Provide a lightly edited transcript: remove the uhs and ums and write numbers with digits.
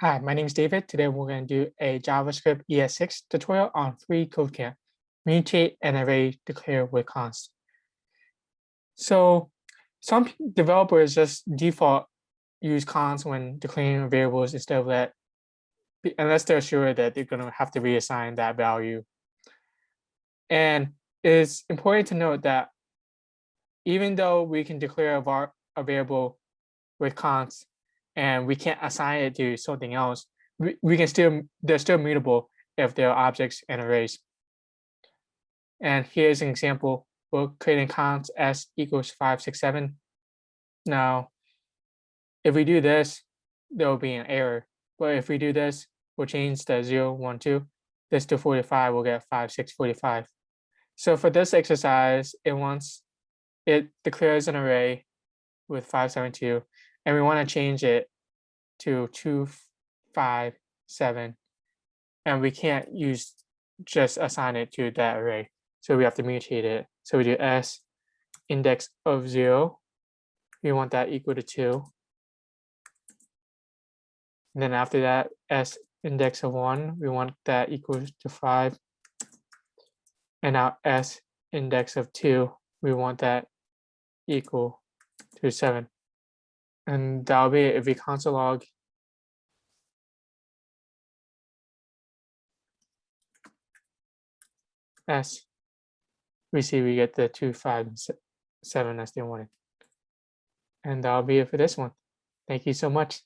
Hi, my name is David. Today we're going to do a JavaScript ES6 tutorial on freeCodeCamp, mutate an array declared with const. So some developers just default use const when declaring variables instead of that, unless they're sure that they're going to have to reassign that value. And it's important to note that even though we can declare a variable with const and we can't assign it to something else, they're still mutable if they're objects and arrays. And here's an example. We're creating const s equals 567. Now, if we do this, there will be an error. But if we do this, we'll change the 0, 1, 2. This to 45, we'll get 5, 6, 45. So for this exercise, it declares an array with 572, and we want to change it to 2, 5, 7, and we can't just assign it to that array. So we have to mutate it. So we do s index of 0. We want that equal to 2. And then after that, s index of 1, we want that equal to 5. And now s index of 2, we want that equal to 7. And that'll be it. If we console log s, we see we get the 2, 5, and 7 as they wanted. And that'll be it for this one. Thank you so much.